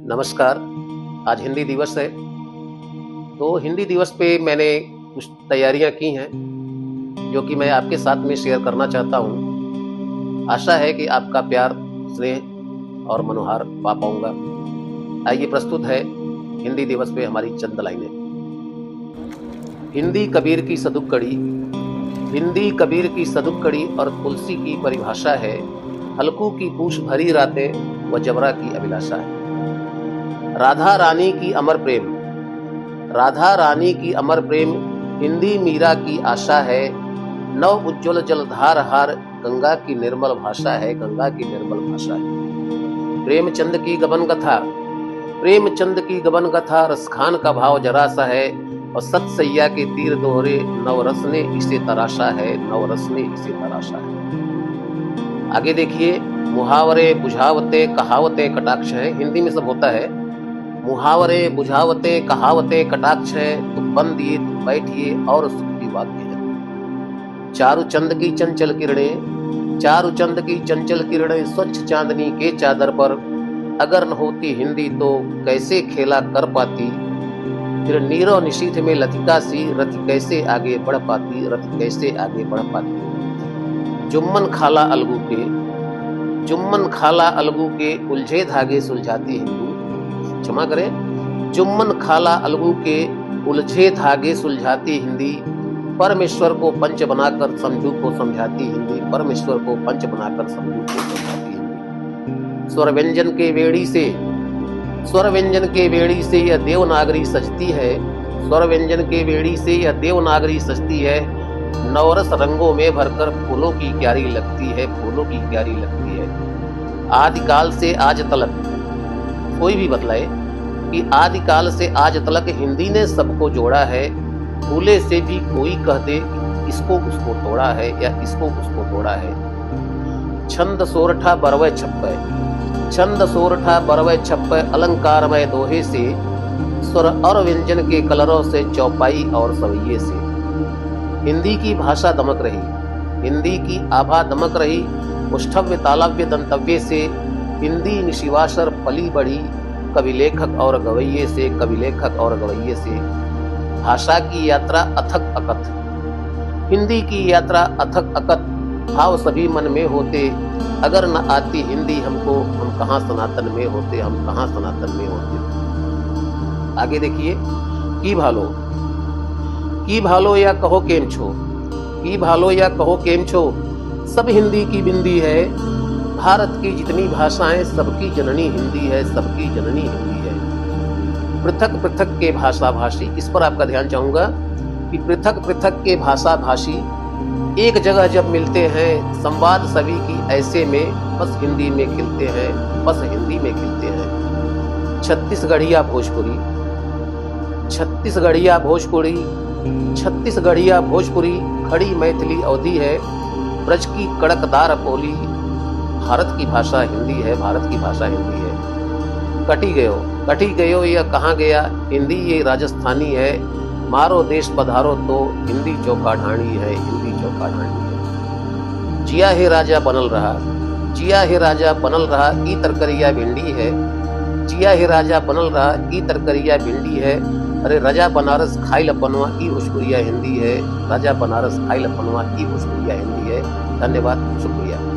नमस्कार। आज हिंदी दिवस है, तो हिंदी दिवस पे मैंने कुछ तैयारियां की हैं, जो कि मैं आपके साथ में शेयर करना चाहता हूं। आशा है कि आपका प्यार, स्नेह और मनोहार पा पाऊंगा। आइए प्रस्तुत है हिंदी दिवस पे हमारी चंद लाइनें। हिंदी कबीर की सदुक्कड़ी, हिंदी कबीर की सदुक्कड़ी और तुलसी की परिभाषा है। हल्कू की पूछ भरी रातें व जबरा की अभिलाषा है। राधा रानी की अमर प्रेम, राधा रानी की अमर प्रेम हिंदी मीरा की आशा है। नव उज्ज्वल जलधार हार गंगा की निर्मल भाषा है, गंगा की निर्मल भाषा है। प्रेमचंद की गबन कथा, प्रेमचंद की गबन कथा रसखान का भाव जरा सा है। और सतसैया के तीर दोहरे नवरस ने इसे तराशा है, नवरस ने इसे तराशा है। आगे देखिए, मुहावरे बुझावते कहावतें कटाक्ष है। हिंदी में सब होता है। मुहावरे बुझावते कहावते कटाक्ष है। तुम बंदिए तुम बैठिए और सुखी वाक्य है। चारुचंद की चंचल किरणें, चारुचंद की चंचल किरणें स्वच्छ चांदनी के चादर पर। अगर न होती हिंदी तो कैसे खेला कर पाती। फिर नीरव निशीथ में लतिका सी रथ कैसे आगे बढ़ पाती, रथ कैसे आगे बढ़ पाती। जुम्मन खाला अलगू के, जुम्मन खाला अलगू के उलझे धागे सुलझाती हिंदू। क्षमा करें, जुम्मन खाला अलगू के उलझे धागे सुलझाती हिंदी। परमेश्वर को पंच बनाकर समझू को समझाती हिंदी, परमेश्वर को पंच बनाकर समझू को समझाती हिंदी। स्वर व्यंजन के वेड़ी से, स्वर व्यंजन के वेड़ी से यह देवनागरी सजती है। स्वर व्यंजन के वेड़ी से यह देवनागरी सजती है। नवरस रंगों में भरकर फूलों की क्यारी लगती है, फूलों की क्यारी लगती है। आदिकाल से आज तलक, कोई भी बतलाए कि आदिकाल से आज तलक हिंदी ने सबको जोड़ा है। भूले से भी कोई कह दे इसको उसको तोड़ा है या इसको उसको तोड़ा है। छंद सोरठा बरवै छप्पै, छंद सोरठा बरवै छप्पै अलंकारमय दोहे से। स्वर और व्यंजन के कलरों से चौपाई और सवैये से। हिंदी की भाषा दमक रही, हिंदी की आभा दमक रही। उष्ठव्य तालव्य दंतव्य से हिंदी निशिवासर पली बढ़ी। कवि लेखक और गवैये से, कवि लेखक और गवैये से। भाषा की यात्रा अथक अकथ, हिंदी की यात्रा अथक अकथ। भाव सभी मन में होते, अगर न आती हिंदी हमको हम कहाँ सनातन में होते, हम कहाँ सनातन में होते। आगे देखिए, की भालो, की भालो या कहो केम छो, की भालो या कहो केम छो सब हिंदी की बिंदी है। भारत की जितनी भाषाएं सबकी जननी हिंदी है, सबकी जननी हिंदी है। पृथक पृथक के भाषा भाषी, इस पर आपका ध्यान चाहूंगा कि पृथक पृथक के भाषा भाषी एक जगह जब मिलते हैं, संवाद सभी की ऐसे में बस हिंदी में खिलते हैं, बस हिंदी में खिलते हैं। छत्तीसगढ़िया भोजपुरी, छत्तीसगढ़िया भोजपुरी, छत्तीसगढ़िया भोजपुरी खड़ी मैथिली अवधि है। ब्रज की कड़कदार बोली भारत की भाषा हिंदी है, भारत की भाषा हिंदी है। कटी गयो, कटी गयो यह कहाँ गया हिंदी ये राजस्थानी है। मारो देश पधारो तो हिंदी चौका ढाणी है, हिंदी चौका ढाणी है। जिया हे राजा बनल रहा, जिया हे राजा बनल रहा ई तरकरिया भिंडी है। जिया हे राजा बनल रहा ई तरकरिया भिंडी है। अरे राजा बनारस खाइल अपनवा ई भोजपुरिया हिंदी है, राजा बनारस खाइल अपनवा ई भोजपुरिया हिंदी है। धन्यवाद, शुक्रिया।